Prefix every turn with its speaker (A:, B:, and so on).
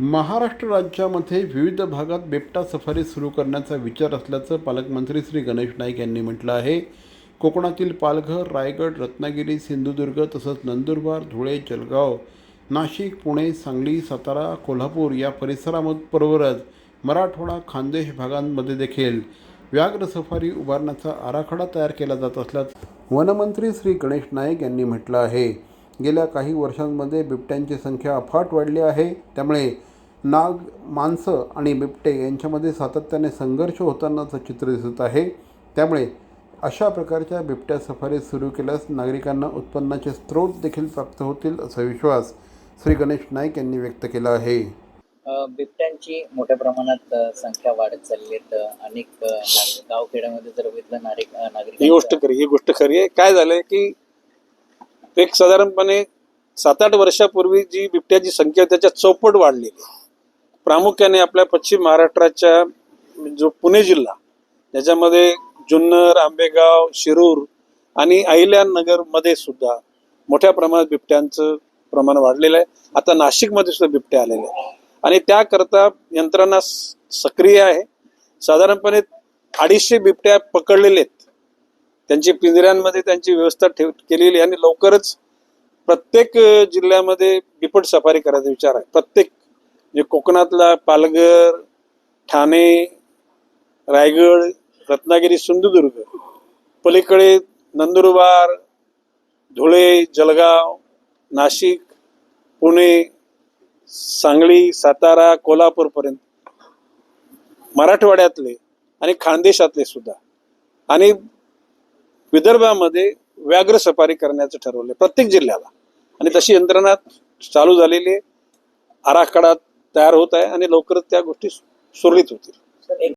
A: महाराष्ट्र राज्यामध्ये विविध भागात बिबटा सफारी सुरू करण्याचा विचार असल्याचं पालकमंत्री श्री गणेश नाईक यांनी म्हटलं आहे. कोकणातील पालघर, रायगड, रत्नागिरी, सिंधुदुर्ग तसंच नंदुरबार, धुळे, जळगाव, नाशिक, पुणे, सांगली, सातारा, कोल्हापूर या परिसराबरोबरच मराठवाडा, खानदेश भागांमध्ये देखील व्याघ्र सफारी उभारण्याचा आराखडा तयार केला जात असल्याचं वनमंत्री श्री गणेश नाईक यांनी म्हटलं आहे. गेल्या काही वर्षांमध्ये बिबट्यांची संख्या अफाट वाढली आहे. त्यामुळे नाग, माणसं आणि बिबटे यांच्यामध्ये सातत्याने संघर्ष होतानाचं चित्र दिसत आहे. त्यामुळे अशा प्रकारच्या बिबट्या सफारी सुरू केल्यास नागरिकांना उत्पन्नाचे स्रोत देखील प्राप्त होतील असा विश्वास श्री गणेश नाईक यांनी व्यक्त केला आहे.
B: बिबट्यांची मोठ्या प्रमाणात संख्या वाढत चालली आहे. अनेक गावखेड्यामध्ये जर बघितलं नागरिक
C: ही गोष्ट खरी आहे. काय झालंय की एक साधारणपणे 7-8 वर्षापूर्वी जी बिबट्याची संख्या त्याच्या चौपट वाढलेली आहे. प्रामुख्याने आपल्या पश्चिम महाराष्ट्राच्या जो पुणे जिल्हा ज्याच्यामध्ये जुन्नर, आंबेगाव, शिरूर आणि अहिल्यानगर मध्ये सुद्धा मोठ्या प्रमाणात बिबट्यांचं प्रमाण वाढलेलं आहे. आता नाशिकमध्ये सुद्धा बिबटे आलेले आहेत आणि त्याकरता यंत्रणा सक्रिय आहे. साधारणपणे 250 बिबट्या पकडलेले आहेत. त्यांची पिंजऱ्यांमध्ये त्यांची व्यवस्था केलेली आहे आणि लवकरच प्रत्येक जिल्ह्यामध्ये बिबट सफारी करायचा विचार आहे. प्रत्येक म्हणजे कोकणातला पालघर, ठाणे, रायगड, रत्नागिरी, सिंधुदुर्ग, पलीकडे नंदुरबार, धुळे, जळगाव, नाशिक, पुणे, सांगली, सातारा, कोल्हापूरपर्यंत मराठवाड्यातले आणि खानदेशातले सुद्धा आणि विदर्भामध्ये व्याघ्र सफारी करण्याचं ठरवले प्रत्येक जिल्ह्याला आणि तशी यंत्रणा चालू झालेली आहे. आराखडा तयार होत आहे आणि लवकरच त्या गोष्टी सुरळीत होतील.